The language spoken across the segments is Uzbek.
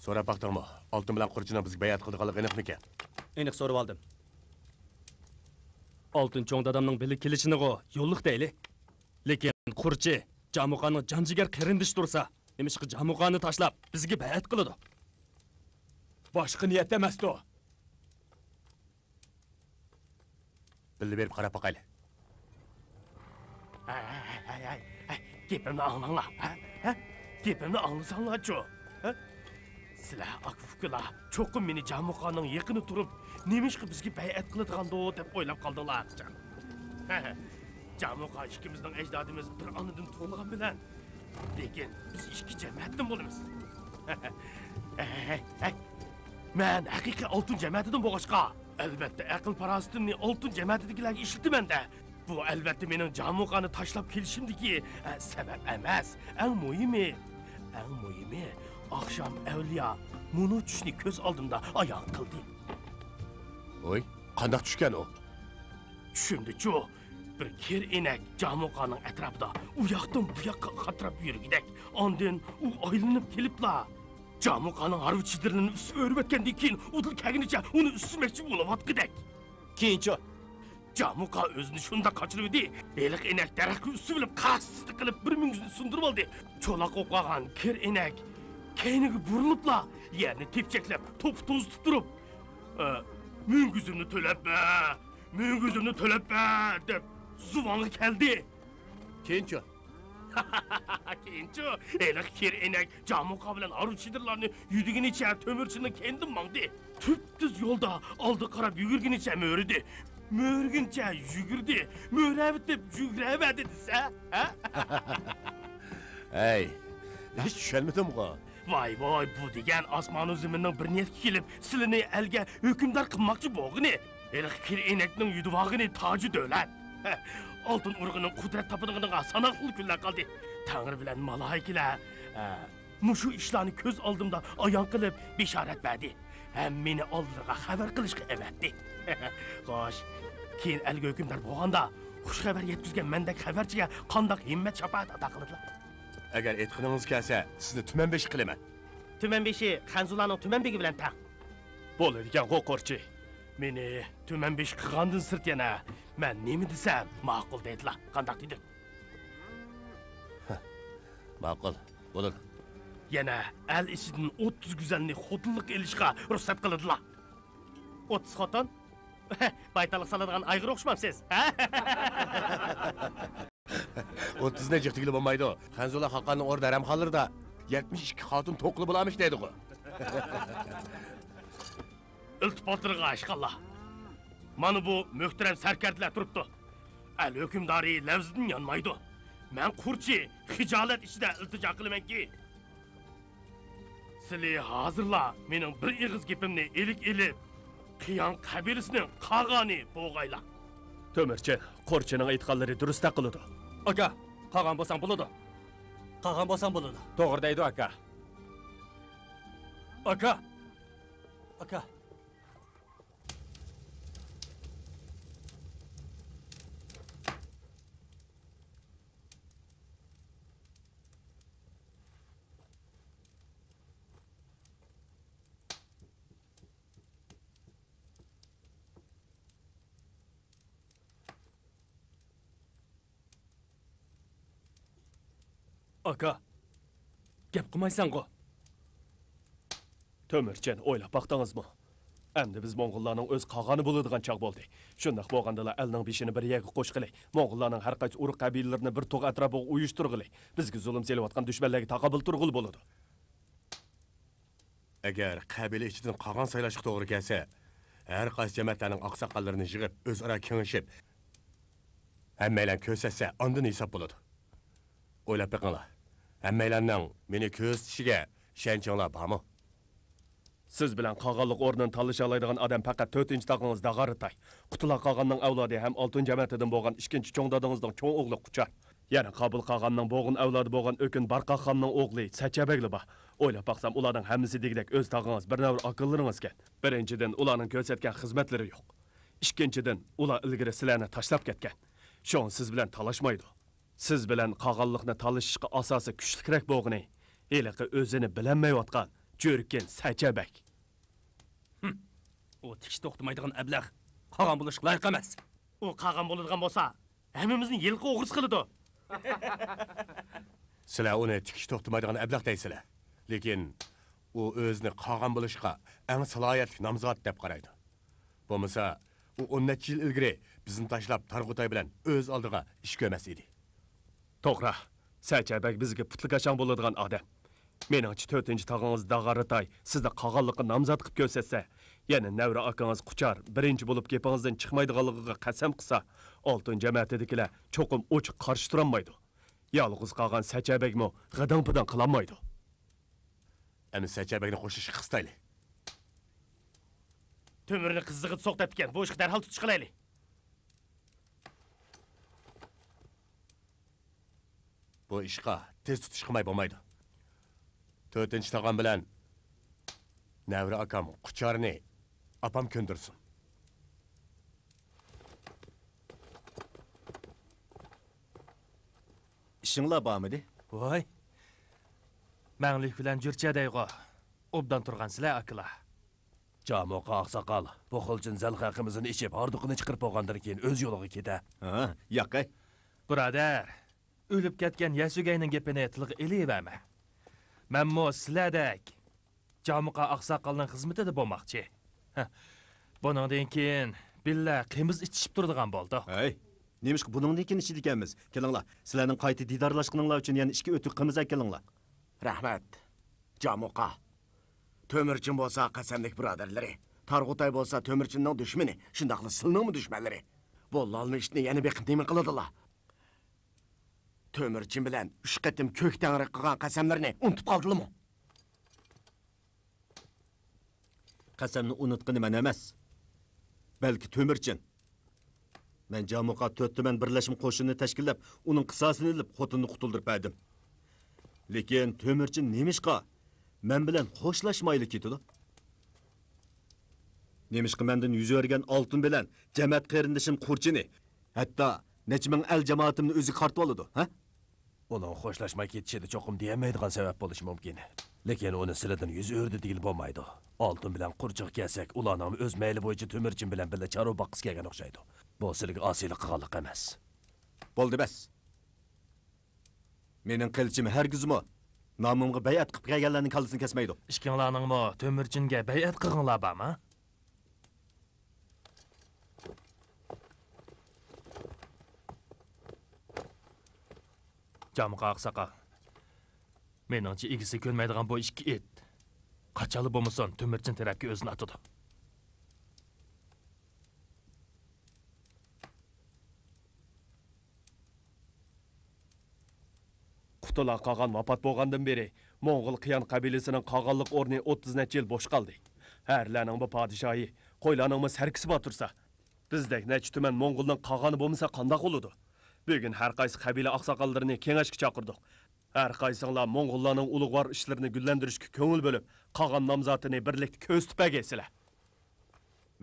So'rab baqdingmi? Oltin bilan qurchini bizga bayat qildiganligi aniqmiki? Aniq so'rab oldim. Oltin cho'ng dadamning bilib kelishini yo'lliq deyli. Lekin qurchi Jamuqaning janjigar qarindish tursa, nemishqi Jamuqani tashlab bizga bayat qiladi. Boshqa niyat emasdi o. Bilib berib qarab baqayli. Gepimni anlanglar. Gepimni anlasanglar-chu. Sizlar akufkular cho'qim meni Jamuqaning yaqini turib, nemishqi bizga bayat qiladigan-do deb o'ylab qoldinglar. Jamuqa ikkimizning ajdodimiz bir anadan tug'ilgan bilan, lekin biz ikki jamiyatdan bo'lamiz. Men haqiqiy oltin jamiyatidan bo'lg'achqa, albatta aql farosatimni oltin jamiyatidagilarga ishlataman-da. Bu albatta mening Jamuqani tashlab kelishimdagi sabab emas. Eng muhimi, akşam evliya bunu tushni ko'z oldimda ayon qildi. Oy, qanday tushgan o? Tushimdi-chu. Bir ker enak Jamuqaning atrofida u yoqdan bu yoqqa qatirab yurgidek. Ondan u aylanib kelibla. Jamuqaning harbichilarini üstü örüp etkendan keyin udil kaginicha uni ustirmoqchi bo'layotgidek. Keyinchi Jamuqa o'zini shunda qochirdi. Eliq enak daraxtga usti bilib qarsizlik qilib bir mingni sundirib oldi. Cho'loq o'qagan ker enak keyniga burilibla yerni tepchaklab to'p-to'z turib, "Mingizimni to'labma" deb zuvonga keldi. Keyinchi Keyinchi eliq ker enak Jamuqa bilan harbichilarni yudiginicha to'mirchini kendim mangdi. Tüptüz yo'lda oldi qarab yugurginicha mo'ridi. Mo'rguncha yugurdi. Mo'ravitib yugraverdi desa, Hey, hiç tushunmadim-ku. Voy, bu degan osmon uzimining bir niyatga kelib, silini elga hukmdor qilmoqchi bo'lg'ini. Eliq ker enakning yuduvog'ini toji davlat. Oltin urg'ining qudrat topadiganiga sanoqli kunlar qoldi. Tangri bilan malaikalar mushu ishlarni ko'z oldimda ayon qilib bishorat berdi. Ham meni oldinga xabar qilishga evatdi. Xo'sh, keyin elga hukmdor bo'lganda xush xabar yetkazgan mendek xabarchiga qandoq himmat shafaat ato qiladilar? Agar aytqiningiz kelsa, sizni tumanbesh qilaman. Tumanbeshi Xanzulaning tumanbegi bilan taq. bo'ladigan qo'rchi. Meni tumanbesh qilgandan sirt yana men nima desam ma'qul deydilar. Qandoq dedi? Ma'qul, bo'ladi. Yana el ichidan 30 güzelni xotinlik elishga ruxsat qiladilar. 30 xotin? Baytaliq saladigan ayg'ir o'xshamsiz, ha? 30 ne jihtigili bo'lmaydi. Xanzula Xaqonning o'rda ramxonlarida 72 xotin to'qli bo'lamish deydi-ku. İltifatlarga aşkallah. Mana bu muhterem serkerdiler turuptu. El hükümdari levzidan yanmaydı. Men qurchi hijolat ichida iltijo qilamanki, sizlar hozirla mening bir ig'iz gapimni elib qiyon qabilasining qag'ani bo'g'aylar. To'mirchi qo'rchining aytganlari durust qiladi. Aka, qag'an bo'lsam bo'ladi. Qag'an bo'lsam bo'ladi. To'g'ri deydi aka. Aka. Aka, gap qilmaysan-ku. To'mirchan o'ylab baqdingizmi? Endi biz Mo'g'ullarning o'z qag'ani bo'ladigan chaq bo'ldi. Shundaq bo'lganda elning beshini bir yerga qo'shqili, Mo'g'ullarning har qaysi urug' qabilalarini bir to'q atrofiga uyushtirg'ili, bizga zulm selayotgan dushmanlarga taqobil turg'il bo'ladi. Agar qabila ichidan qag'on saylashga to'g'ri kelsa, har qaysi jamiyatlarning oqsoqollarini yig'ib, o'zaro kengashib, hammalar ko'rsatsa, ondan hisob bo'ladi. O'ylab beqinglar. Hammalarning meni ko'z tishiga ishonchinglar bormi? Siz bilan qag'onlik o'rnini tanlasha oladigan odam faqat 4-tog'ingiz Dag'aritay. Qutula qag'onning avlodi ham oltin jamiyatidan bo'lgan 2-cho'ng dadangizning cho'ng o'g'li Quchar. Yana Qabul qag'onning bo'g'in avlodi bo'lgan O'kin Barqaxonning o'g'li Sachabagli bor. O'ylab baqsam, ularning hammasi degdek o'z tog'ingiz bir navr aqllaringiz ekan. Birinchidan, ularning ko'rsatgan xizmatlari yo'q. Ikkinchidan, ular ilgari sizlarni tashlab ketgan. Sho'n siz bilan talashmaydi. Siz bilan qag'onlikni talashishga asosi kuchlikroq bo'lg'ini, heliqi o'zini bilinmayotgan Jörgen Sachabek. O tikiş to'xtamaydigan ablah qolgan bo'lishga loyiq emas. U qag'an bo'ladigan bo'lsa, hammamizni yilqi o'g'ris qiladi. Sizlar uni tikish to'xtamaydigan ablah deysizlar. Lekin u o'zini qag'an bo'lishga eng salohiyatli nomzod deb qaraydi. Bo'lmasa, u 10 necha yil ilgari bizni tashlab Targ'utay bilan o'z oldiga ish ko'rmas edi. To'g'ri, Sachabek bizga putlikashang bo'ladigan odam. Meningcha 4-chi tog'ingiz Dag'aritay sizni qag'anlikqa nomzod qilib ko'rsatsa, yana Navra akangiz Quchar birinchi bo'lib gapingizdan chiqmaydiganligiga qasam qilsa, oltin jamoatidagilar cho'qim ochiq qarshi turolmaydi. Yolg'iz qolgan Sachabekmi g'adang-pudan qilolmaydi. Endi Sachabekni qo'shishni qistayli. Tömürni qizig'ib so'qtatgan. Bu ishni darhol tutish qilaylik. Bu ishqa tez tutish qilmay bo'lmaydi. 4-chi tog'am bilan Navra akam Qucharni apam ko'ndirsin. İşinla bağmıdı? Voy. Ma'nglik bilan jurchadaygo. Obdan turgansizlar akila. Jamoqa oqsoqol, bu xilchin zal haqimizni ichib, hordiqini chiqirib olgandan keyin o'z yo'liga keta. Ha, yakay. Birodar, o'lib ketgan Yasugayning gapini tilga eliyverma. Menmo sizlardek Jamoqa oqsoqolning xizmatida bo'lmoqchi. Bundan keyin billa qimiz ichishib turadigan bo'ldi. Hey, neymiş ki bunun nekin içi dikenmiz. Kelinglar, sizlarning qayta didarlashqininglar uchun yana ishga o'tib qimiz kelinglar. Rahmat. Jamoqa. Tömürchin bo'lsa qasamlik birodarlari. Targ'utay bo'lsa Tömürchinning dushmani, shundaqli silning dushmanlari. Bu lolni ishni yana beqintimin qiladilar. Tömürchin bilan 3 qatim ko'k tangri qilgan qasamlarni unutib qoldingmi? Qasamni unutqini men emas. Belki Tömürchin. Men Jamoqa 4 tuman birlashma qo'shinni tashkillab, uning qisosini olib, xotinni qutuldirib berdim. Lekin Tömürchin nemishqa men bilan xo'shlashmayli ketdi. Nemishqa mendan yuz o'rgan oltin bilan jamoat qarindishim Qurchini, hatto necha ming el jamoatimni o'zi qartib oladi, ha? Uning xo'shlashmay ketishida cho'qim deyamaydigan sabab bo'lishi mumkin. Lekin uni sizlardan yuz o'rdi deyil bo'lmaydi. Oltin bilan qurchiq kelsak, ularning o'z mayli bo'yicha Tömürchin bilan birga charo boqqis kelgan o'xshaydi. Bu sizlarga osiylik qilganlik emas. Bo'ldi bas. Mening qilchim hargizmi nomimga bay'at qilib kelganlarning kallasini kesmaydi. Ishkinglarningmi Tömürchinga bay'at qilganlar bormi? Jamoqa oqsoqol. Meningcha igisi ko'nmaydigan bu ikki it qachali bo'lmasin Tömürchin tarafga o'zini atadi. Qutula qolgan vafot bo'lgandan beri Mo'ng'ul qiyon qabilasining qolganlik o'rni 30 necha yil bo'sh qoldi. Harlarning bu podshohi, qo'ylarning sarkisi bor tursa, bizdek necha tuman Mo'ng'ulning qolgani bo'lmasa qandoq bo'ladi? Bugun har qaysi qabila oqsoqollarini kengashga chaqirdik. Har qaysinglar Mo'ng'ullarning ulug'vor ishlarini gullantirishga ko'ngil bo'lib, qolgan nomzodini birlikda ko'z tupageysizlar.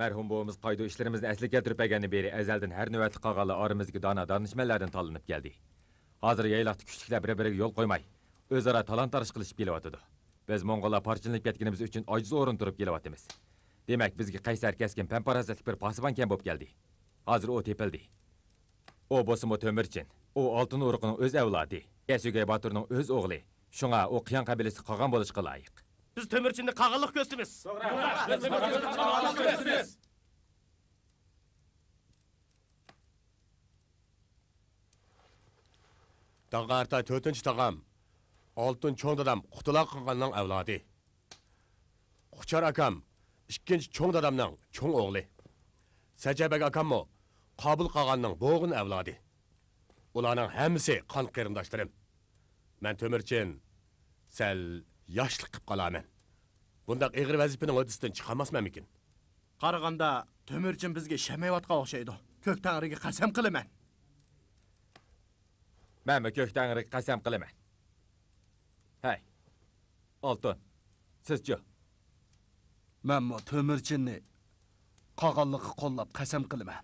Mərhum boğumuz qayda işlərimizni əsli gətirib əgəni beri əzəldən hər növətli qağalı aramızki dana danışmələrdən talınıb gəldi. Hazır yaylaqda küçüklər bir-biriga yo'l qo'ymay, o'zaro talon-taroj qilishib kelyapti. Biz Mo'ng'ullar parchalanib ketganimiz uchun ojiz o'rin turib kelyapmiz. Demak, bizga qaysar keskin pamparasatlik bir pasibon kam bo'lib keldi. Hozir u tepildi. O bo'lsa Tömürchin, u oltin urug'ining o'z avlodi, Yasugay Boturning o'z o'g'li. Shunga u qiyon qabilasi qolgan bo'lishga loyiq. Biz Tömürchinni qag'anliq ko'stimiz. Dag'artay 4-chi tog'am oltin cho'ng dadam Qutula qilganning avlodi. Quchar akam 2-chi cho'ng dadamning cho'ng o'g'li. Sachabek akammo Qobil qog'anning bo'g'in avlodi. Ularning hammasi qon qarindoshlarim. Men Tömürchin sal yoshlik qilib qolaman. Bundaq ig'ir vazifaning o'disidan chiqolmasman ekan. Qaraganda Tömürchin bizga ishamayotgan o'xshaydi. Ko'k tangriga qasam qilaman. Mən mi kök tangriga qasam qilaman. Hay. Oltin. Sizchi? Menmo Tömürchinni qog'onliqqa qo'llab qasam qilaman.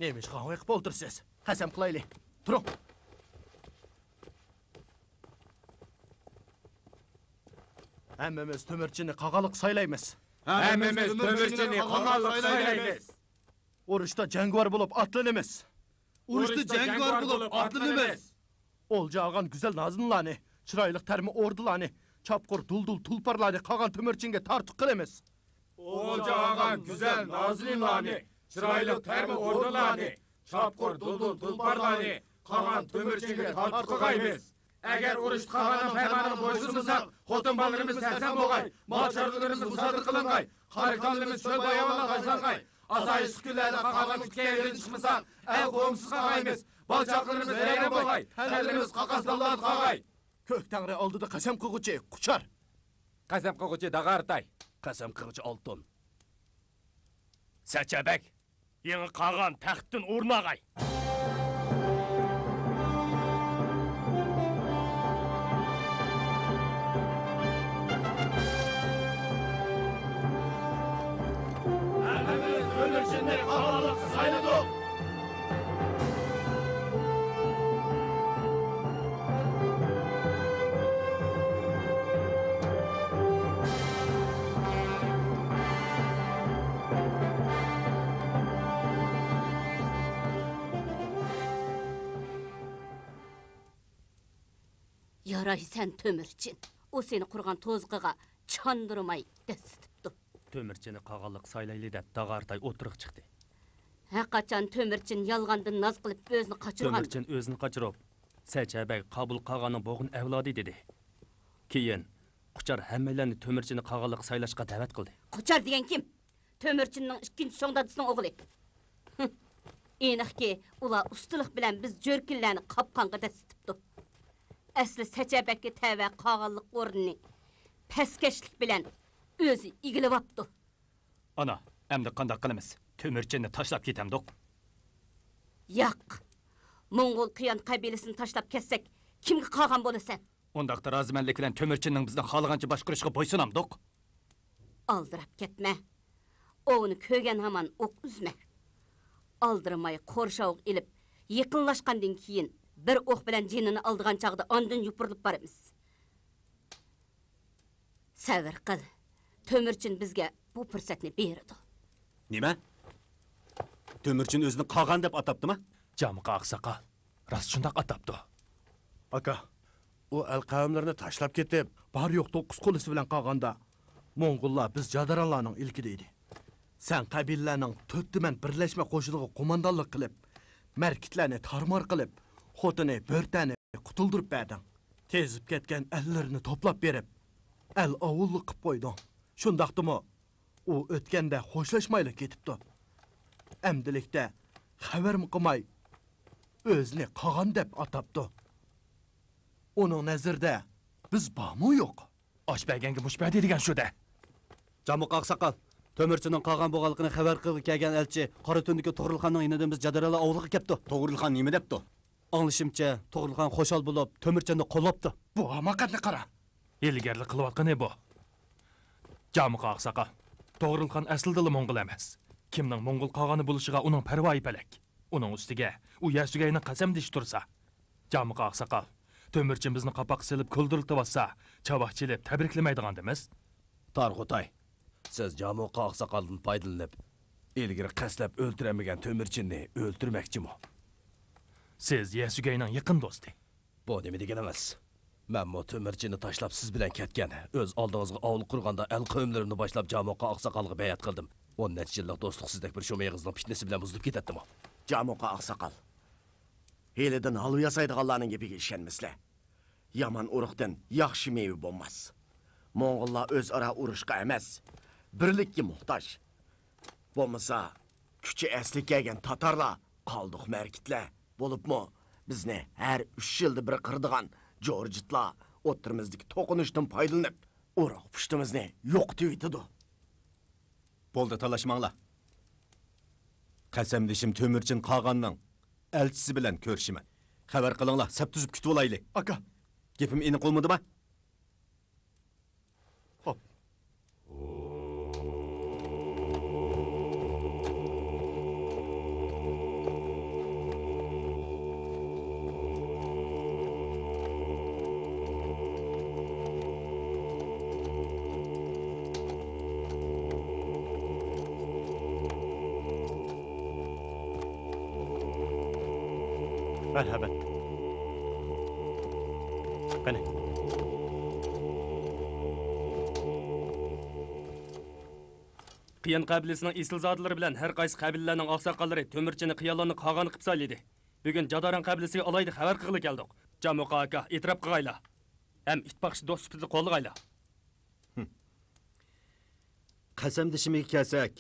Neymiş qahva qilib o'tirsiz? Qasam qilaylik. Turing. Hammamiz Tömürçini qag'aliq saylaymiz. Hammamiz Tömürchini qag'aliq saylaymiz. Urushda jangovar bo'lib atlanamiz. Urushda jangovar bo'lib atlanamiz. Olja algan güzel nazınlarni, çıraylık termi ordularni, çapkur duldul tulparlarni qag'an Tömürçinge tartık qilamiz. Olca ağan güzel nazlinlarni, çıraylık termi ordularni, çapkur duldul tulparlarni, qag'an Tömürchinge tartık qilamiz. Eğer uruş qag'anın fermanını boysunmasak, xotin ballarımız sersen boğay, mal çarlılarımız musadık kılınğay, harikanlımız çöl bayavana taşlanğay, asayış günlerde qag'an kütke evden çıkmasak, el qoğumsuz qag'aymiz, bal çarlılarımız eğren boğay, ellerimiz qaqasdallar qag'ay. Kök tangri aldıda qasam qıgıcı, kuçar. Qasam qıgıcı dağartay. Qasam qılıcı altın. Сәчәбәк, еңі қаған тәхттін орнағай. Әміміз Tömürçinді қағалық сайлыды. Yaray sen Tömürçin. O seni kurgan tozqıға çandırmay destipdi. Tömürçini qag'aliq saylaylı deb dağartay o'tiriq chiqdi. Haqqaçan Tömürçin yalğandan naz qilib özünü qaçırgan. Tömürçin o'zini qochirib, Sachabek qabul qag'anning bo'g'in avlodi dedi. Keyin Quchar hammalarni Tömürçini qag'aliq saylashga da'vat qildi. Quchar degan kim? Tömürçinning ikkinchi cho'ngdadisining o'g'li. Eniqki, ular ustalik bilan biz jo'rkinlarni qapqonga destipdi. Asli Sachebekka tava qag'alliq o'rnini paskeşlik bilan o'zi igilib apti. Ana, endi qanday qilamiz? Tömürçini tashlab ketamdiq. Yo'q. Mo'ng'ul qiyon qabilasini tashlab ketsak, kimga qolgan bo'lasan? Ondaqda rozimanlik bilan Tömürçinning bizni xohlagancha boshqarishga bo'ysunamdiq. Aldırap ketme. Oğunu kögen haman ok üzme. Aldırmay qo'rshoq ilib, yaqinlashgandan keyin bir o'q bilan jinini aldıgan chaqda ondan yupurlib boramiz. Sabr qil. Tömürçin bizga bu fursatni berdi. Nima? Tömürçin o'zini qag'an deb atapdimi? Jamuqa oqsoqol rost shundoq atapdi. Aka, O el qavimlerini taşlap ketib, bar yo'q 9 qo'lisi bilan qag'anda Mo'ng'ullar biz jadaranlarning ilkideydi. Sen qabilalarning 4 tuman birlashma qo'shiniga qo'mondonlik qilib, markitlarni tarmor qilib, xotini bo'rtani qutuldirib berding. Tezib ketgan ellarni to'plab berib, el ovullik qilib qo'yding. Shundaqdimi? U o'tganda xo'shlashmaylik ketibdi. Amdilikda xabarmi qilmay o'zini qag'an deb atapdi. Uning nazarda biz bormi yo'q? Oshbaganga mushba deydigan shu-da. Jamuq oqsoqol, Tömürçinin qag'an bo'lganligini xabar qilib kelgan elchi Qora tundagi To'g'rilxonning yonidan biz Jadarala ovliga kelibdi. To'g'rilxon nima debdi? Anglashimcha, To'g'rilxon xo'shal bo'lib, Tömürçinni qo'llabdi. Bu hamoqatni qara. Ilgarlik qilayotgani bu. Jamuqa oqsoqol, To'g'rilxon aslida Mo'ng'ul emas. Kimning Mo'ng'ul qog'ani bo'lishiga uning parvoyi palak. Uning ustiga u Yasugayni qasam dish tursa, Jamuqa oqsoqol, Tömürçin bizni qapoq silib kuldirilib olsa, chavoqchilib tabriklamaydigandimiz? Targ'utay, siz Jamuqa oqsoqoldan foydalanib, ilgari qaslab o'ltiramagan Tömürchinni o'ltirmoqchimi? Siz Yasugayning yaqin do'sti. Bu nima deganingiz? Men bu Tömürchinni tashlab siz bilan ketgan, o'z oldingizga ovul qurganda el qavmlarimni boshlab Jamuqa oqsoqolga bayat qildim. 10 necha yillik do'stlik sizdek bir sho'meg'izning fitnasi bilan buzilib ketadimi? Jamuqa oqsoqol. Helidan halı yasaydiganlarning gapiga ishonmaslar. Yaman uruqdan yaxshi meva bo'lmas. Mo'ng'ullar o'zaro urushga emas, birlikka muhtoj. Bo'lmasa, kuchi asli kelgan tatarlar qoldiq markitlar bo'libmi? Bizni har 3 yilda bir qirdigan Jorjitlar o'tirimizdagi to'qinishdan foydalanib, uruq pushtimizni yo'qitib yetadi. Bo'ldi, talashmanglar. Qasamdishim Tömürçin qag'anning elchisi bilan ko'rishiman. Xabar qilinglar, sap tuzib kutib olaylik. Aka, Gapim aniq bo'lmadimi? Xo'p. Marhamat. Qani. Qiyan qabiləsinin esilzadalары bilan hər qaysı qabilələrinin ağsaqqalları Tömürçini qiyallarını qağanı qıb sayladı. Bugün Jadaran qabiləsiga alaydı xəbər qıgılı gəldik. Jamuqa aka etiraf qıgayla. Həm ittifaqçı dost sifatida qo'llayla. Qasamdishimiga kelsak,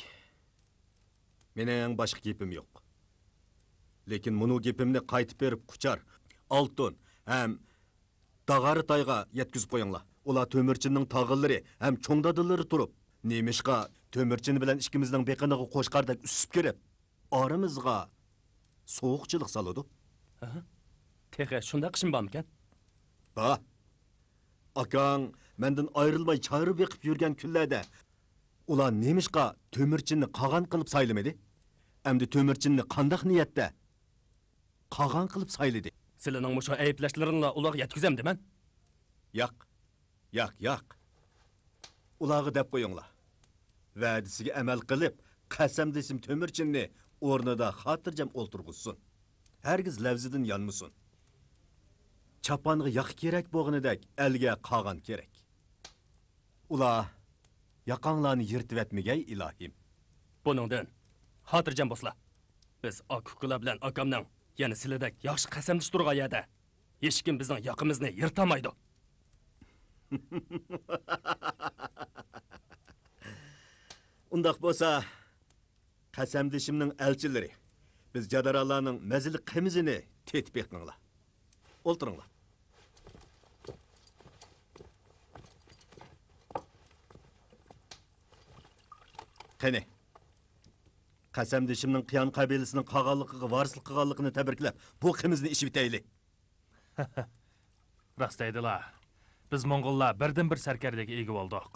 mening boshqa gapim yo'q. Lekin bunu gapimni qaytib berib Quchar, Oltin ham Dag'aritayga yetkizib qo'yinglar. Ular Tömürchining tog'illari ham cho'ng dadillari turib, nemishqa Tömürchin bilan ikkimizning beqiniga qo'shqardek usib kirib, oramizga sovuqchilik soladi. Texe shunda qishim bormikan? Ba. Akang mendan ayrilmay chayri beqib yurgan kunlarda ular nemishqa Tömürchinni qag'an qilib saylamadi? Endi Tömürchinni qandaq niyatda qag'an qilib sayladi? Sizlarning mushu ayblashlaringni ularga yetkazamdi men. Yo'q. Ularga deb qo'yinglar. Va'dasiga amal qilib, qasamdishim Tömürchinni o'rnida xotirjam o'ltirg'izsin. Hargiz lavzidan yanmasin. Chaponga yaq kerak bo'lganidek elga qag'an kerak. Ular yaqanlarni yirtib etmagay ilohim. Buningdan xotirjam bo'lsizlar. Biz akukular bilan akamning, yana sizlardek yaxshi qasamdish turgan yerda hech kim bizning yoqimizni yirtamaydi. Undaq bo'lsa, qasamdishimning elchilari biz jadaronlarning mazili qimizini tetib beqinglar. O'ltiringlar. Qani. Qasamdishimning Qiyon qabilasining qag'anligiga varislik qilganligini tabriklab, bu qimizni ishib bitayli. Rost aydilar. Biz Mo'ng'ullar birdan-bir sarkardaga ega bo'ldik.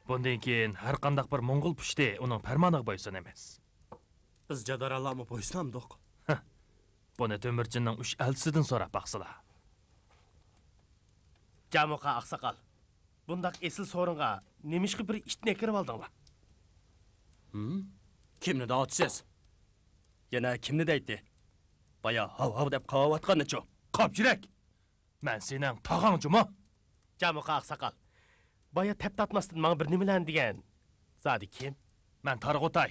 Bundan keyin har qanday bir Mo'ng'ul pushti uning farmoniga bo'ysun emas. Biz jadaronlarni bo'ysunamdik. Buni Tömürchinning 3 elchisidan so'rab baqsizlar. Jamuqa aqsaqal. Bundaq esil so'ringa nemishqi bir itni kirib oldinglar? Kimni da'atsiz? Yana kimni deydi? Baya hav deb qavatqanni-chu. Qopchirak. Men sening tog'ang juma. Jamuqa aqsaqal. Baya tep tatmasdan men bir nimalan degan. Zadi kim? Men Targ'utay.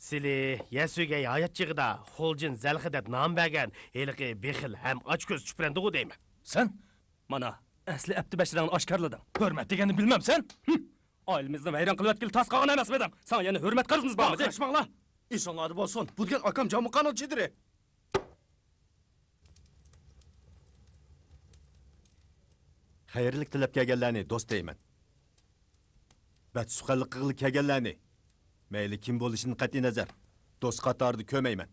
Sili Yasuga hayat chig'ida Xoljin Zalxi deb nom bergan eliqi bexil ham ochko'z chuprandigu deyman. Sen mana asli Abdubashirni oshkorlading. hurmat deganini bilmam sen. Oilamizni vayron qilayotgan tas qolgan emas edim. Sen yana hurmat qarzimiz bormi? Qashmanglar. Esonlari bo'lsin. Bu degan akam Jamuqaning chidiri. Xayrlik tilab kelganlarni do'st deyman. Batsuqallik qilib kelganlarni mayli kim bo'lishini qat'iy nazar do'st qatorida ko'mayman.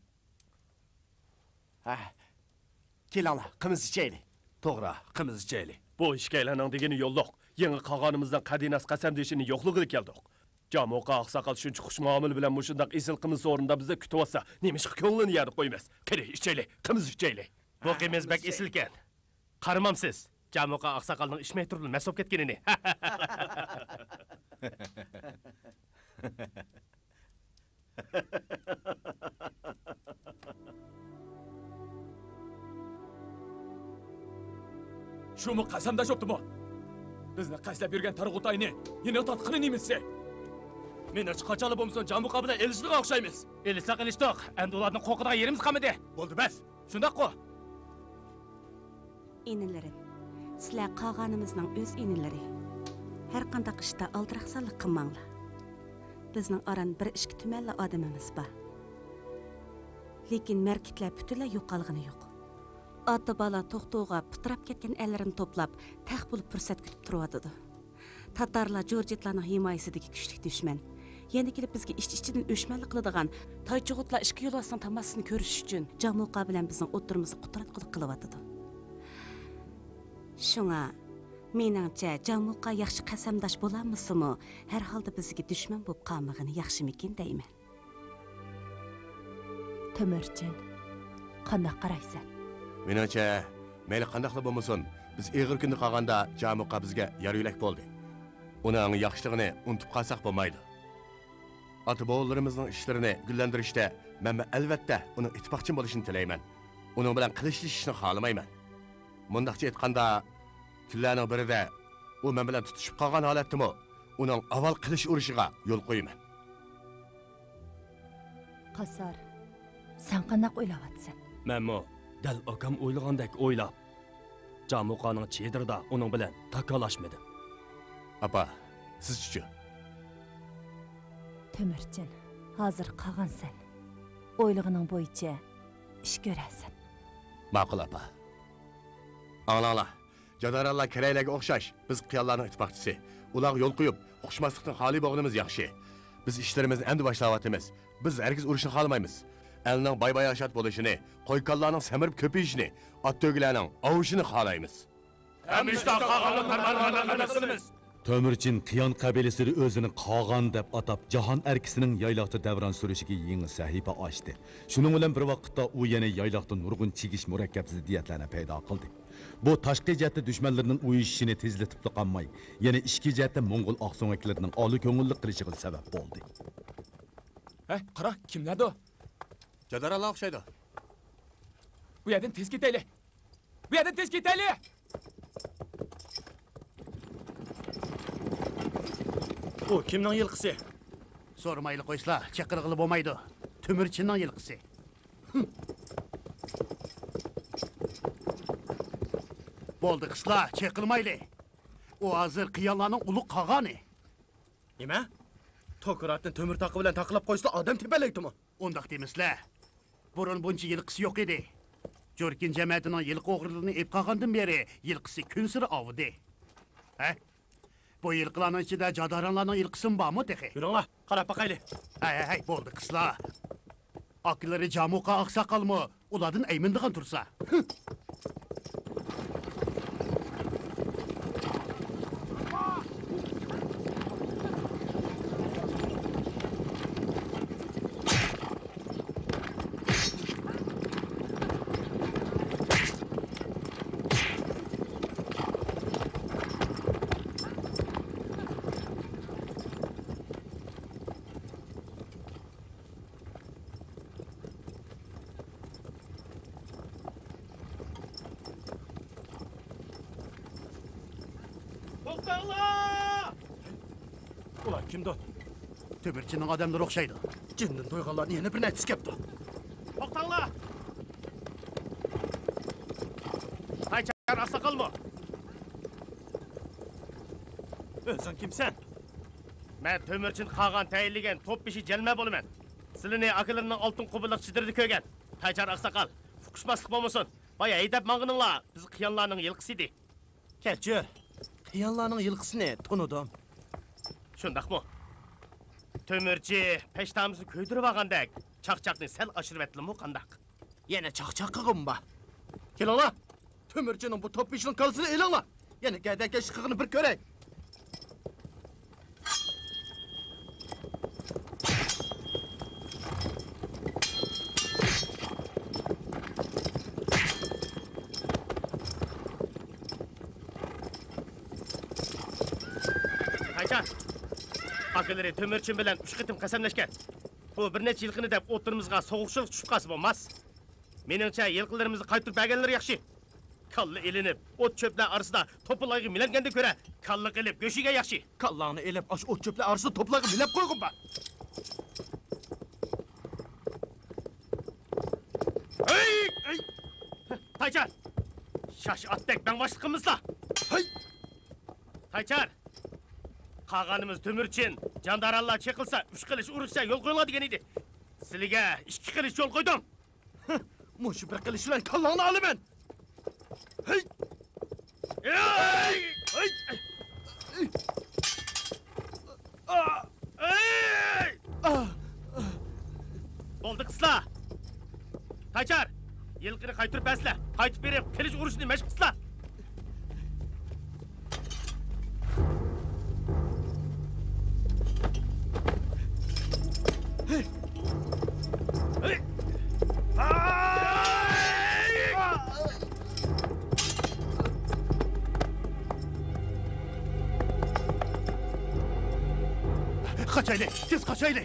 Kelinglar, qimiz ichaylik. To'g'ri, qimiz ichaylik. Bu ishga aylaning degani yo'lliq. Yangi qog'onimizdan Qadinas qasamdishini yo'qligiga keldik. Jamuqa oqsoqol shuncha xushmuomil bilan mushundaq esil qimiz o'rnida bizni kutib olsa, nemishqa ko'nglini yarib qo'ymas. Qani, ichaylik, qimiz ichaylik. Bu qimiz bak esilkan. Qarimamsiz. Jamuqa aqsaqalning ishmay turib masob ketganini. Shumi qasamdashibdimi? Bizni qaslab yurgan Targ'utayni yana tatqini nemisi? Men hech qachon bo'lmasa Jamuqa bilan elishliq o'xshaymiz. Elishsaq elishdiq. Endi ularning qo'qidan yerimiz qamidi. Bo'ldi bas. Shundaq-ku. Inilarim, sizlar qog'onimizning o'z inilari. Har qanday ishda aldiraqsonlik qilmanglar. Bizning aran bir ishki tumanli odamimiz bor. Lekin markitlar butunlay yo'qolgani yo'q. Ota bola to'xtovga putirab ketgan ellerini to'plab, taq bo'lib fursat kutib turadi. Tatarlar Jorjitlarning himoyasidagi kuchli dushman. Yana kelib bizga ish-ichidan o'shmanlik qiladigan Toychug'utlar ishki yo'lasining tamasini ko'rish uchun Jamuqa bilan bizning o'tirimizni qutratqili qilyotdi. Shunga meningcha Jamuqa yaxshi qasamdosh bo'lamizmi? Har holda bizga dushman bo'lib qolmagani yaxshimikin deyman. Tömürchin, qanday qaraysan? Menimcha, mayli qandaqla bo'lmasin, biz eg'ir kunda qolganda Jamuqa bizga yar yo'lak bo'ldi. Uning yaxshiligini unutib qolsak bo'lmaydi. ata-bobolarımızın işlerini güllendirishdə mən əlbəttə onun ittifaqçı bo'lishini tilayman. Onun bilan qilishishni xohlamayman. Mundaqcha aytganda, kunlarning birida u men bilan tutishib qolgan holatdimi, uning avval qilish urushiga yo'l qo'yaman. Qasar, sen qandaq o'ylayapsan? Menmi dal akam o'ylagandek o'ylab, Jamuqaning chedirda uning bilan takalashmadim. Apa, siz-chi? Tömürcin, hozir qolgansan. O'ylig'ining bo'yicha ish ko'rasan. Ma'qul apa. Anlanglar. Jadarallar keraylarga o'xshash, biz qiyonlarning ittifoqchisi. Ular yo'l qo'yib, uqishmaslikdan xoli bo'lganimiz yaxshi. Biz ishlarimizni endi boshlayapmiz. Biz hargiz urushni xohlamaymiz. Elning boy-boyashat bo'lishini, qo'yqonlarning samirib ko'payishini, ot-to'gilarning ovushini xohlaymiz. Hamishda qog'onni parvarmanimiz. Tömürcin Qiyon qabilasini o'zini qog'on deb atab jahon erkisining yayloqda davron surishiga yangi sahifa ochdi. Shuning bilan bir vaqtda u yana yayloqda nurg'un chigish murakkab ziddiyatlarni paydo qildi. Bu tashqi jihatda dushmanlarning uyushishini tezlatib qolmay, yana ichki jihatda Mo'ng'ul oqso'ngaklarining oli ko'ngillik qilishiga sabab bo'ldi. Qara, kimlardi o? Jadarallar o'xshaydi. Bu yerdan tez ketaylik. Bu yerdan tez ketaylik. U kimning yilqisi? So'ramayli qo'yslar, chaqirg'ili bo'lmaydi. Tömürchinning yilqisi. Bo'ldi qislar, chaqirmayli. U hozir qiyonlarning ulug' qog'oni. Nima? Tokuratni tömür taqi bilan taqlab qo'ysa odam tepalaydimi? Undaq demislar. Burun buncha yilqisi yo'q edi. Jo'rkin jamiyatining yilqi o'g'riligini ep qolgandan beri yilqisi kun siri ovdi. Ha? Bu yilqilarning ichida Jadaronlarning yilqisi bormi texi? Yuringlar, qarab baqayli. Hay, bo'ldi qislar. Akilari Jamuqa oqsoqolmi? Ulardan aymindigan tursa. Ulan kimdi? Tömürçinin adamları okşaydı. Cinnin duyğanlarını yeni bir netis kepti. To'xtanglar! Taychar Asaqalmi? O'zing kimsan? Men Tömürchin qog'on tayinlagan to'ppishi jalma bo'laman. Sizlarni akilarining oltin qubilliq chidirdi ko'rgan. Taychar Asaqal, fuqishmaslik bo'lmasin. Boya haydab mang'ininglar, biz qiyonlarning yilqisi edi. Kelchi. Qiyonlarning yilqisini tunudim. Shundaqmi? Tömürchi peshtamimizni ko'ydirib olgandek, chaqchaqni sal oshirib etdimi qandaq? Yana chaqchaq qilg'im bor. Kelinglar. Tömürchining bu to'ppishining kalsini elinglar. Yana gaydaka shiqig'ini bir ko'ray. Akilari Tömürchin bilan 3 qitim qasamlashgan. Bu bir necha yilqini deb o'tirimizga sovuqchilik tushib qolsa bo'lmas. Meningcha yilqilarimizni qaytirib berganlar yaxshi. Kalla elinib, o't cho'plar orasida to'playga milanganda ko'ra, kalla qilib go'shiga yaxshi. Kallani elib, osh o't cho'plar orasida to'playga milab qo'yg'in ba. Hey! Taychar! Shash otdek ben boshliqimizlar. Hey! Taychar! Qag'animiz Tömürchin, jandarallar cheqilsa, 3 qilish urushsa yo'l qo'yiladi degan edi. Sizlarga 2 qilish yo'l qo'ydim. Mushu bir qilish bilan kallani olaman. Hey! Hey! Bo'ldi qislar. Taychar, yilqini qaytirib bersizlar. Qaytib berib, qilish urushni mashq qilsizlar. Kaçaylı, tez kaçaylı.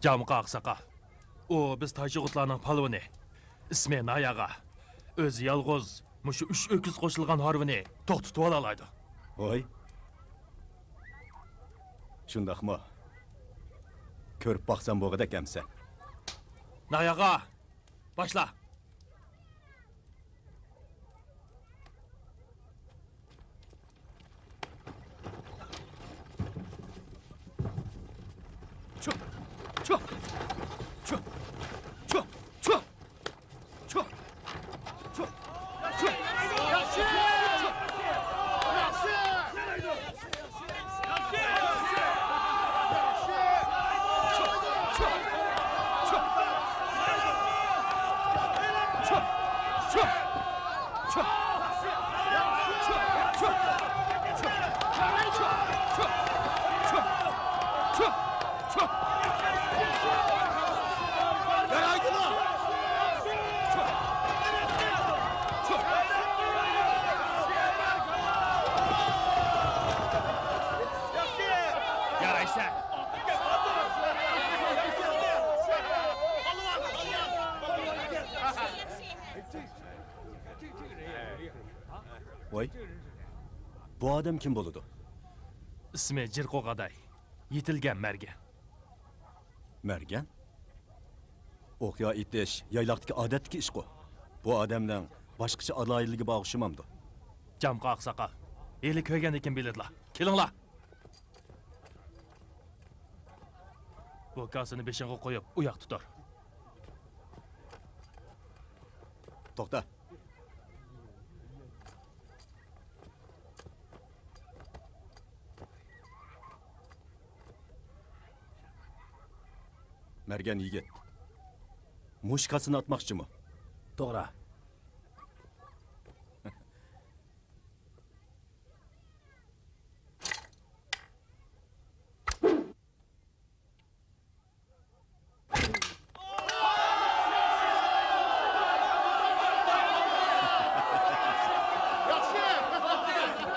Camuqa Aqsaqal. O biz Tayşıgutlarning palvoni. İsmi Nayaga. O'zi yolg'iz, mushu 3 öküz qo'shilgan harvini to'xtatib olaydi. Voy. Shundaqmi? Ko'rib baqsam bo'g'ida kamsa. Nayaga, başla. Çık. Çık. Çık. Çık. Çık. Çık. Çık. Çık. Voy. Bu odam kim bo'ladi? İsmi Jirqo'g'aday. Yetilgan mergan. Mergan? O'qya itish, yayloqdagi odatdagi ish qo'y. Bu odamning boshqacha aloyiligi bor o'xshamamdi. Camuqa Aqsaqal. Eli ko'ygan ekan biladilar. Kelinglar. Bu kasini beshinga qo'yib, u yoqda tur. To'xta. Mergan yigit. Mushkasini atmoqchimi? To'g'ri.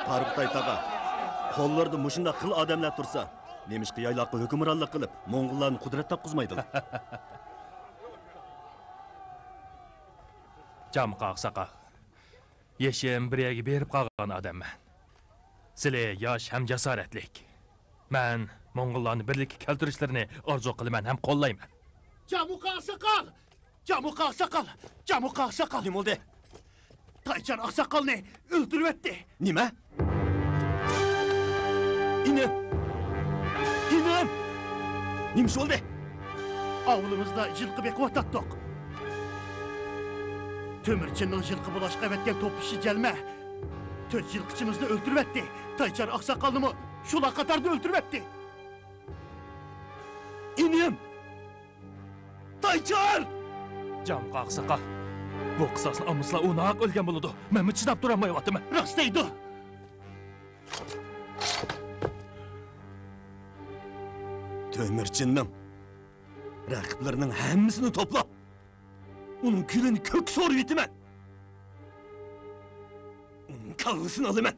Tarıqtay taqa. Qo'llarida mushunda qil odamlar tursa, nemishqa yayloqqa hukmronlik qilib, Mo'ng'ullarni qudrat topqizmaydilar. Camuqa Aqsaqal. Yeshim biriga berib qolgan odamman. Sizlar yosh ham jasoratlik. Men Mo'ng'ullarni birlikka keltirishlarini orzu qilaman ham qo'llayman. Camuqa Aqsaqal! Camuqa Aqsaqal! Camuqa Aqsaqal! Nima bo'ldi? Taychan Aqsaqalni o'ldirib etdi. Nima? İnim! İnim! Nima bo'ldi? Avlumizda yilqi beqiyotdik. Tömürçinin yilqi bulaşqa etgan to'pishi jalma. 4 yilqichimizni o'ldirib etdi. Taychan Aqsaqalni shular qatorda o'ldirib etdi. İnim! Taychan! Camuqa Aqsaqal. Bu qisosni olmaslar u naq o'lgan bo'ladi. Men chidab turolmayapman. Rost deydi. Tömürçinning raqiblarining hammasini to'plab, uning kulini ko'k so'rib yetaman. Uning kallasini olaman.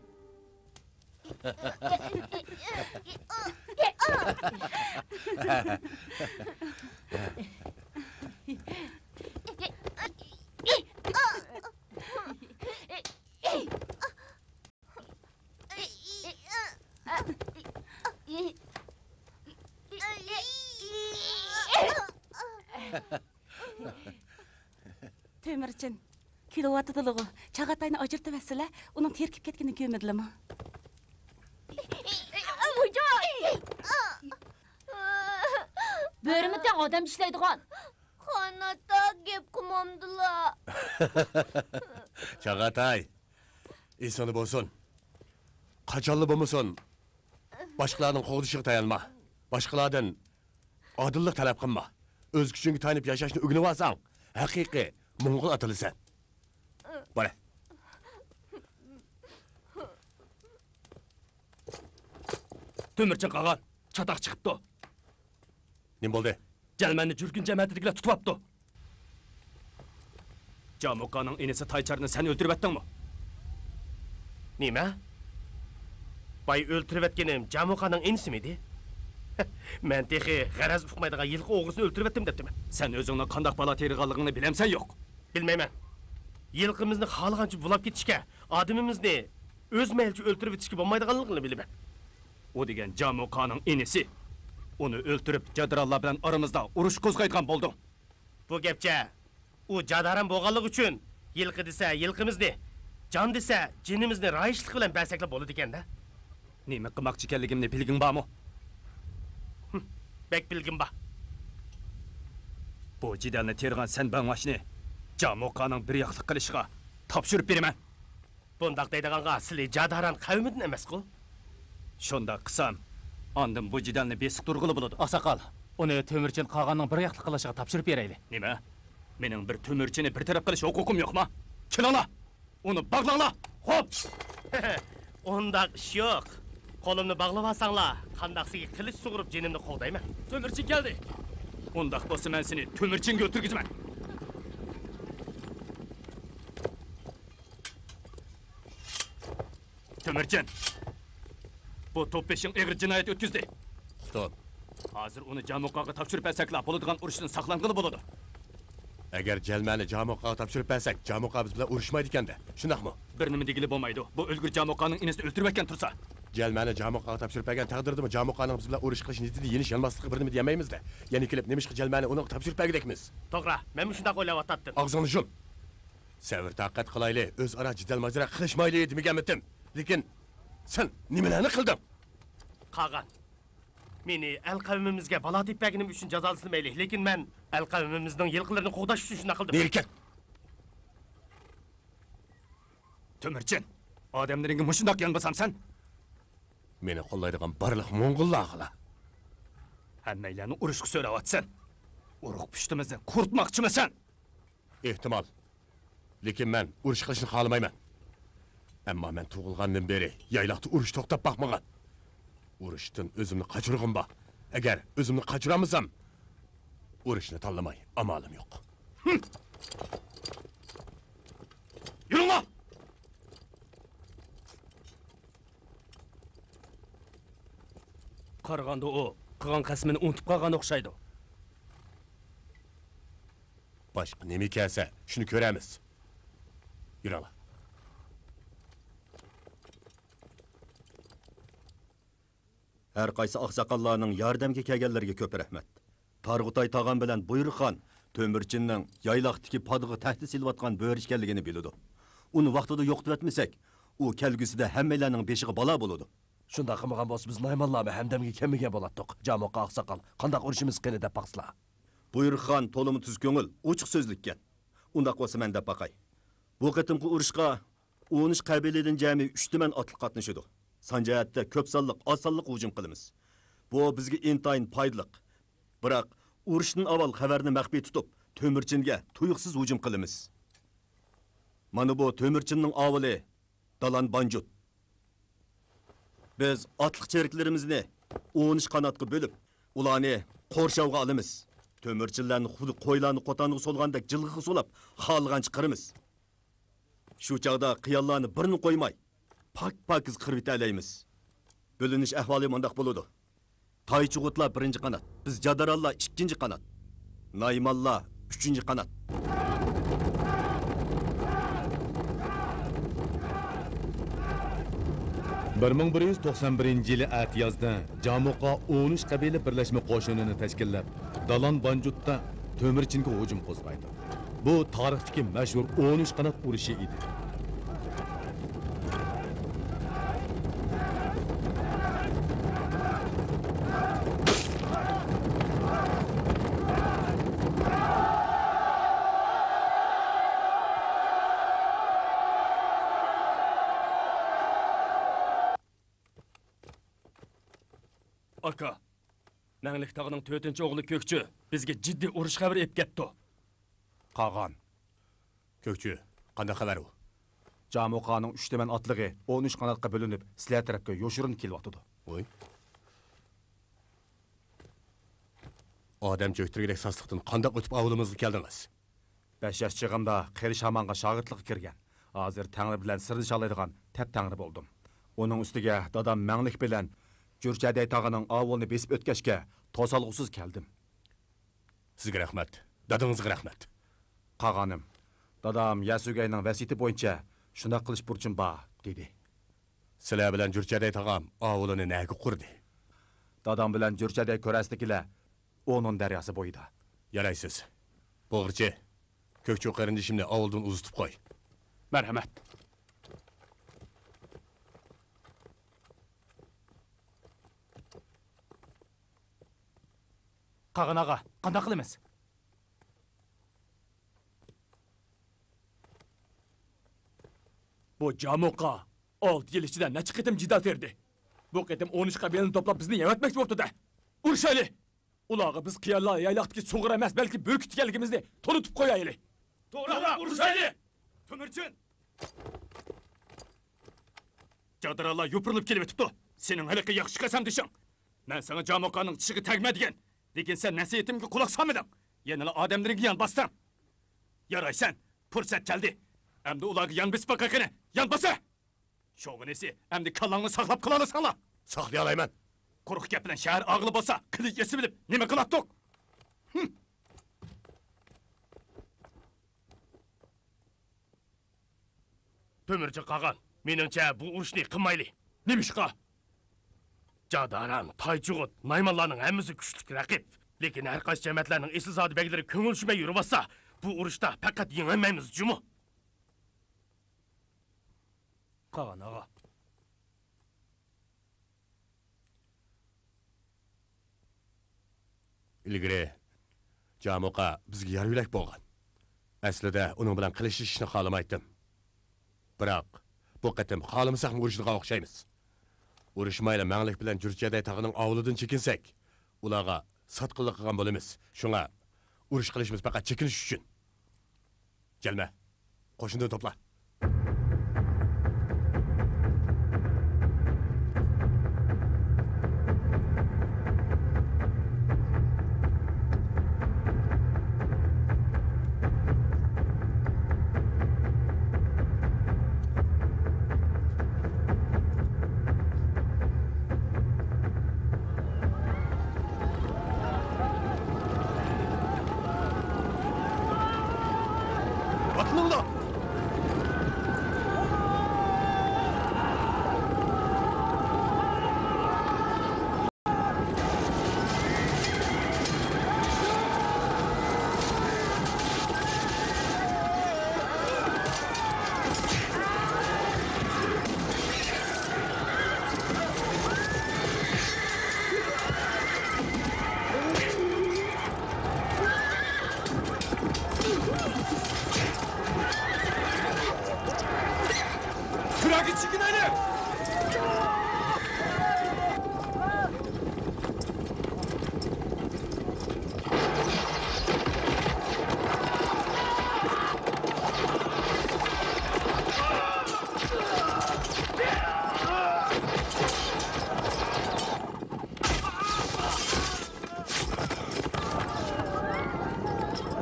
Tömürçin, kilovatidiligi, Chag'atayni ajirtib etsizlar, uning terkib ketganini ko'rmadinglarmi? Böğrümüzden adam işleydiğen. Qanatda gep qilmamdilar. Chag'atay. Esini bo'lsin. Qachonli bo'lmasin. Boshqalarning qo'g'dishiga tayanma. Boshqalardan odillik talab qilma. O'z kuchingga tayanib yashashni o'rganib olsang, haqiqiy Mo'ng'ul atilisan. Bora. Tömürçin qag'an, chataq chiqibdi. Nima bo'ldi? Jalmanni jurkin jamiyatidagilar tutibdi. Camuqaning inisi Taycharni sen o'ldirib etdingmi? Nima? Bay o'ltirib etganim Camuqaning inisi miydi? Men texi g'araz uqmaydigan yilqi o'g'risini o'ltirib etdim debdiman. Sen o'zingni qandoq balo teriganligini bilemsan yo'q? Bilmayman. Yilqimizni xohlagancha bulab ketishga, odamimizni o'z maylicha o'ltirib etishga bo'lmaydiganligini bilaman. O degan Jamuqaning inisi. Uni o'ltirib, Jadarallar bilan aramizda urush qo'zg'aydigan bo'lding. Bu gapcha u jadaran bo'lganligi uchun yilqi desa yilqimizni, jon desa jinimizni rayishlik bilan basaklab bo'ladi ekanda. Nima qilmoqchi ekanligimni bilging bormi? Bek bilgim bor. Bu jidalni tergan sen bangmashni Jamuqaning bir yoqlik qilishiga topshirib beraman. Bundaq deydiganға sizlar jadaran qavmidan emas-ku. Shunda qilsam, ondan bu jidalni besiq turg'ili bo'ladi. Oqsoqol, uni To'mirchin qog'onning bir yoqlik qilishiga topshirib berayli. Nima? Mening bir To'mirchini bir taraf qilish huquqim yo'qmi? Kelinglar. Uni bog'langlar. Xo'p. Undaq ish yo'q. Qo'limni bog'lab olsanglar, qandaqsiga qilich sug'urib jinimni qo'ldayman. To'mirchin keldi. Undaq bo'lsa men seni To'mirchinga o'tirgizaman. To'mirchin. Bu to'pbeshing egri jinoyat o'tkazdi. Stop. Hozir uni Jamuqaga topshirib bersak-la, bo'ladigan urushdan saqlanqili bo'ladi. Agar Jalmani Jamuqaga topshirib bersak, Jamuqa biz bilan urushmaydi ekanda. Shundaqmi? Bir nima degili bo'lmaydi. Bu o'lgur Jamuqaning inisini o'ltirib etgan tursa. Jalmani Jamuqaga topshirib bergan taqdirdami Jamuqaning biz bilan urush qilish niyatida yenish yanmasligi bir nima demaymiz-da. Yana kelib nemishqa Jalmani uni topshirib bergidekmiz. To'g'ri, men shunday o'ylab o'tdim. Og'zingni yum. Savr taqat qilayli, o'zaro jidal majra qilishmayli demaganmidim. Lekin sen nimalarni qilding? Qag'an. Meni el qavmimizga balo tepganim uchun jazolamaylik, lekin men el qavmimizning yilqilarini qo'g'dash uchun shunday qildim. Berkat. To'mirchin, odamlaringga mushundoq yonbasam sen? Meni qo'llaydigan barliq mo'ng'ullarga. Hammaylarni urushga so'rayotsan. Urug' pushtimizni quritmoqchimisan? Ehtimol. Lekin men urush qilishni xohlamayman. Ammo men tug'ilgandan beri yayloqda urush to'xtab boqmagan. Urushdan o'zimni qochirg'im bor. Agar o'zimni qochiramsam, urushni tanlamay amalim yo'q. Yuringlar! Qaraganda o qilgan qasmini unutib qolgan o'xshaydi. Boshqa nima kelsa, shuni ko'ramiz. Yuringlar. Her qaysi oqsoqollarning yordamga kelganlarga ko'p rahmat. Targ'utay tog'am bilan Buyruqxon To'mirchinning yayloqdagi podiga tahdid silayotgan bo'ri ekanligini biladi. Uni vaqtida yo'qitib etmasak, u kelgusida hammalarning beshiga balo bo'ladi. Shunda qilmagan bo'lsa biz Laymonlarni hamdamga kelmagan bo'lardik. Jamoqa oqsoqol, qanday urishimiz qildi deb baqslar. Buyruqxon to'limi tuz ko'ngil, ochiq so'zlikkan. Undaq bo'lsa men deb baqay. Bu qitimqi urushqa 13 qabiladan jami 3 tuman otliq qatnashadi. Sanjayatda ko'p sonliq, oz sonliq hujum qilamiz. Bu bizga intayin foydali. Biroq urushdan avval xabarni maxfiy tutib, To'mirchinga tuyuqsiz hujum qilamiz. Mana bu To'mirchinning avvali Dalan Banjut. Biz otliq cheriklarimizni 13 qanotga bo'lib, ularni qo'rshovga olamiz. To'mirchinlarni xuddi qo'ylarni qo'taniga solgandek jilg'iga solib, xolgancha qirimiz. Shu chaqda qiyonlarni birini qo'ymay, pak-pakiz qirib etaylaymiz. Bölünüş ahvoli mundaq bo'ladi. Toychug'utlar 1-qanat, biz Jadarallar 2-qanat, Naymallar 3-qanat. yılı Atiyazda Jamuqa 13 qabila birlashma qo'shinini tashkillab, Dalan Banjutda To'mirchinga hujum qo'zg'aydi. Bu tarixdagi mashhur 13 qanot urushi edi. Aka, Manglik tog'ining 4-o'g'li Ko'kchi bizga jiddiy urush xabari ep ketdi. Qag'on. Ko'kchi, qanday xabar u? Jamuqaning 3 tuman otlig'i 13 qanotga bo'linib, sizlar tarafga yoshirin kelyapti. Voy. Odam cho'ktirgidek sasliqdan qanday o'tib avlimizga keldingiz? 5 yosh chig'imda Qerish Hamonga shogirdlikka kirgan. Hozir Tangri bilan sirni shallaydigan tap tangri bo'ldim. Uning ustiga dadam Manglik bilan Jurjaday tog'ining avulni besib o'tkashga to'salg'usiz keldim. Sizga rahmat. Dadingizga rahmat. Qog'onim, dadam Yasugayning vasiyati bo'yicha shunday qilish burchim bor, dedi. Sizlar bilan Jurjaday tog'am avulini nega qurdi? Dadam bilan Jurjaday ko'rasdikilar onun daryosi bo'yida. Yaraysiz. Bo'g'irchi, ko'kcho'q qarindishimni avuldan uzitib qo'y. Marhamat. Qag'an ağa, qanday qilamiz? Bu Jamuqa 6 yil ichida necha qitim jidal terdi. Bu qitim 13 qabilani to'plab bizni yevatmoqchi bo'pti-da. Urishayli. Ularga biz qiyallar yaylaqdagi so'g'ir emas, balki burkut ekanligimizni tonitib qo'yaylik. To'g'ri, urishayli. To'mirchin. Jadiralar yopirilib kelib o'tibdi. Sening haliqi yaxshi qasam deshing. Men sana Jamuqaning tishiga tegma degan. Lekin sen nasihatimga quloq solmading. Yana odamlarga yan bosding. Yaraysan, fursat keldi. Endi ularga yan bisib boqaqini. Yan bosa. Sho'g'inisi, endi kallangni saqlab qila olasanlar. Saqlay olayman. Quruq gap bilan shahar og'li bo'lsa, qilich esi bilib, nima qilatdik? To'mirchi qag'an, meningcha bu urushni qilmayli. Nimishqa? Jadaran, Taychug'ut, Naymanlarning hammasi kuchli raqib. Lekin har qaysi jamiyatlarning esil zodi beglari ko'ngil tushmay yurib olsa, bu urushda faqat yengolmaymiz, jumi. Qag'an ağa. Ilgari Jamuqa bizga yar yulak bo'lgan. Aslida uning bilan qilishishni xohlamaydim. Biroq bu qatim xohlamasak urishga o'xshaymiz. Urishmayla manglik bilan Jurjaday tog'ining avlidan chekinsak, ularga sotqinlik qilgan bo'lamiz. Shunga urush qilishimiz faqat chekinish uchun. Kelma. Qo'shinni to'pla.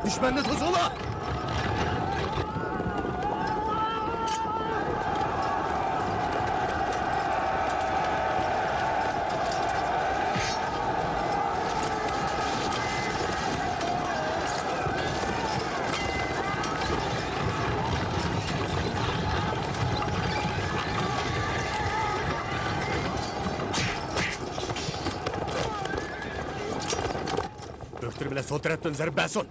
Düşmanını tozula! Öktür bile sol taraftan zarb basın.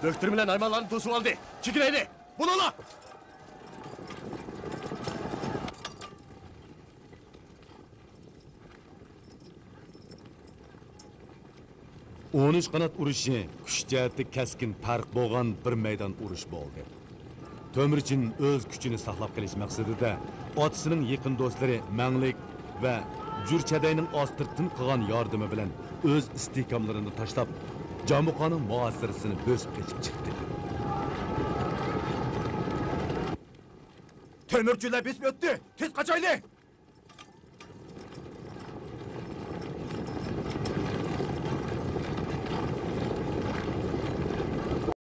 Döktür bilen aymalarını tosup aldı. Çıkın eli. Bunu ola. o'n uch qanot urushi kuch jihati keskin farq bo'lgan bir maydon urush bo'ldi. To'mirchin o'z kuchini saqlab qolish maqsadida otasining yaqin do'stlari Manglik va Jurchadayning ostirtin qilgan yordami bilan o'z istehkomlarini tashlab, Jamuqaning muasirasini bo'sib kechib chiqdi. Temirchilar besib o'tdi. Tez qochaylik.